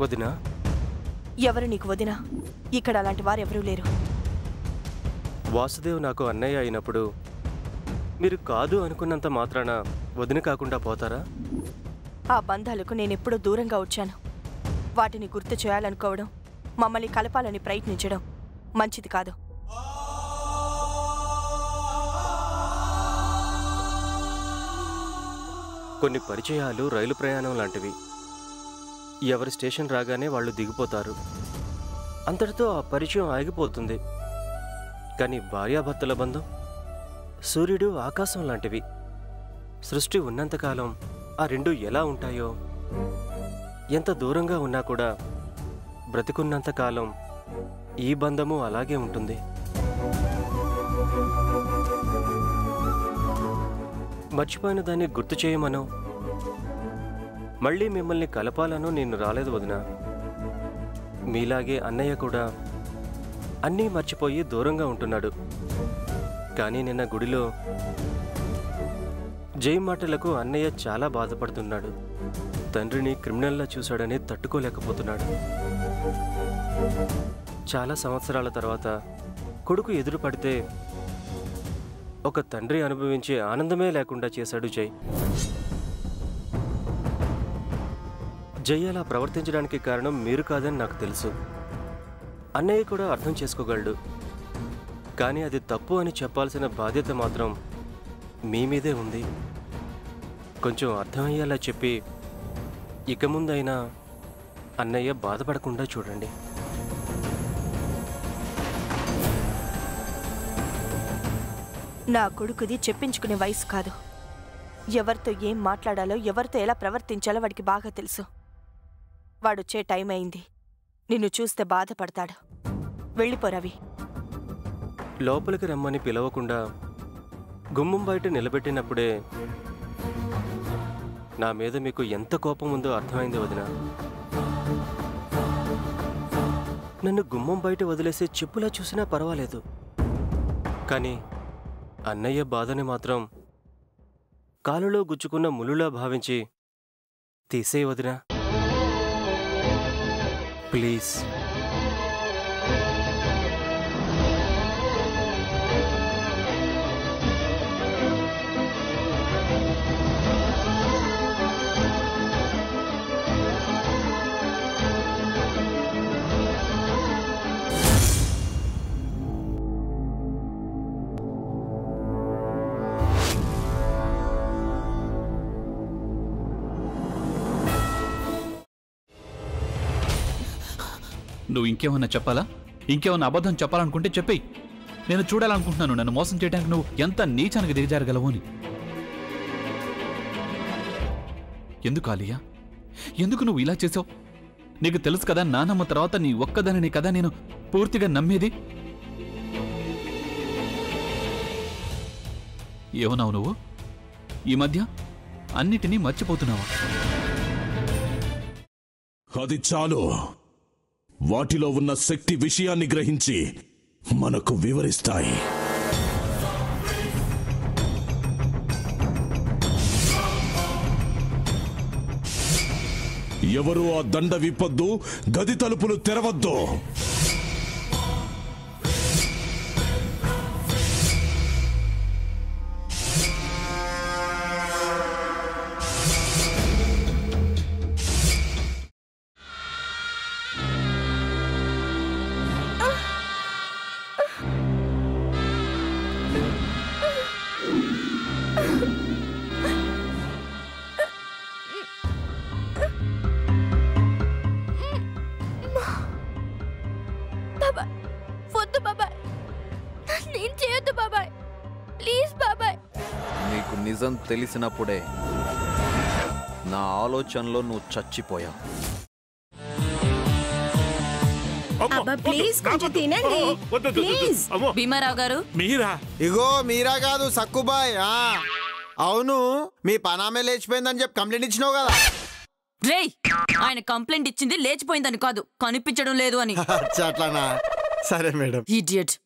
వదినా? ఎవరు నీకు వదినా? ఇక్కడ అలాంటి వారు ఎవరూ లేరు. వాసుదేవ్ నాకు అన్నయ్య అయినప్పుడు మీరు కాదు అనుకున్నంత మాత్రాన వదిన కాకుండా పోతారా? ఆ బంధాలకు నేనెప్పుడూ దూరంగా వచ్చాను. వాటిని గుర్తు చేయాలనుకోవడం, మమ్మల్ని కలపాలని ప్రయత్నించడం మంచిది కాదు. కొన్ని పరిచయాలు రైలు ప్రయాణం లాంటివి. ఎవరి స్టేషన్ రాగానే వాళ్ళు దిగిపోతారు. అంతటితో ఆ పరిచయం ఆగిపోతుంది. కానీ భార్యాభర్తల బంధం సూర్యుడు ఆకాశం లాంటివి. సృష్టి ఉన్నంతకాలం ఆ రెండు ఎలా ఉంటాయో, ఎంత దూరంగా ఉన్నా కూడా బ్రతికున్నంతకాలం ఈ బంధము అలాగే ఉంటుంది. మర్చిపోయిన దాన్ని గుర్తు చేయమనో, మళ్ళీ మిమ్మల్ని కలపాలనో నేను రాలేదు వదినా. మీలాగే అన్నయ్య కూడా అన్నీ మర్చిపోయి దూరంగా ఉంటున్నాడు. కానీ నిన్న గుడిలో జై మాటలకు అన్నయ్య చాలా బాధపడుతున్నాడు. తండ్రిని క్రిమినల్లా చూశాడని తట్టుకోలేకపోతున్నాడు. చాలా సంవత్సరాల తర్వాత కొడుకు ఎదురు పడితే ఒక తండ్రి అనుభవించే ఆనందమే లేకుండా చేశాడు జై. జై అలా ప్రవర్తించడానికి కారణం మీరు కాదని నాకు తెలుసు. అన్నయ్య కూడా అర్థం చేసుకోగలడు. కానీ అది తప్పు అని చెప్పాల్సిన బాధ్యత మాత్రం మీ మీదే ఉంది. కొంచెం అర్థమయ్యేలా చెప్పి ఇక ముందైనా అన్నయ్య బాధపడకుండా చూడండి. నా కొడుకుది చెప్పించుకునే వయసు కాదు. ఎవరితో ఏం మాట్లాడాలో, ఎవరితో ఎలా ప్రవర్తించాలో వాడికి బాగా తెలుసు. వాడొచ్చే టైం అయింది. నిన్ను చూస్తే బాధపడతాడు. వెళ్ళిపోరవి. లోపలికి రమ్మని పిలవకుండా గుమ్మం బయట నిలబెట్టినప్పుడే నా మీద మీకు ఎంత కోపం ఉందో అర్థమైంది వదినా. నన్ను గుమ్మం బయట వదిలేసే చెప్పులా చూసినా పర్వాలేదు. కానీ అన్నయ్య బాధని మాత్రం కాలులో గుచ్చుకున్న ములులా భావించి తీసే వదినా, ప్లీజ్. నువ్వు ఇంకేమన్నా చెప్పాలా? ఇంకేమన్నా అబద్ధం చెప్పాలనుకుంటే చెప్పేయి. నేను చూడాలనుకుంటున్నాను నన్ను మోసం చేయడానికి నువ్వు ఎంత నీచానికి దిగజారగలవు అని. ఎందుకు ఆలియా, ఎందుకు నువ్వు ఇలా చేసావు? నీకు తెలుసు కదా నానమ్మ తర్వాత నీ ఒక్కదానిని కదా నేను పూర్తిగా నమ్మేది. ఏమన్నావు నువ్వు? ఈ మధ్య అన్నిటినీ మర్చిపోతున్నావా? అది చాలు. వాటిలో ఉన్న శక్తి విషయాన్ని గ్రహించి మనకు వివరిస్తాయి. ఎవరు ఆ దండ విప్పొద్దు, గది తలుపులు తెరవద్దు. నిజం తెలిసినప్పుడే నా ఆలోచనలో నువ్వు చచ్చిపోయావు. భీమారావు గారు, మీరా? ఇగో మీరా కాదు, సక్కుబాయ్. అవును, మీ పనామే లేచిపోయిందని చెప్పి కంప్లైంట్ ఇచ్చినావు కదా. రేయ్, ఆయన కంప్లైంట్ ఇచ్చింది లేచిపోయిందని కాదు, కనిపించడం లేదు అని. అట్లానా? సరే మేడం. ఇడియట్.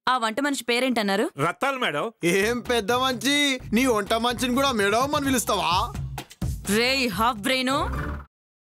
ఆ వంట మనిషి పేరేంటన్నారు? రత్తాలు మేడం. ఏం పెద్ద మంచి, నీ వంట మంచిని కూడా మేడం అని పిలుస్తావా? రేయ్ హాఫ్ బ్రెయిన్,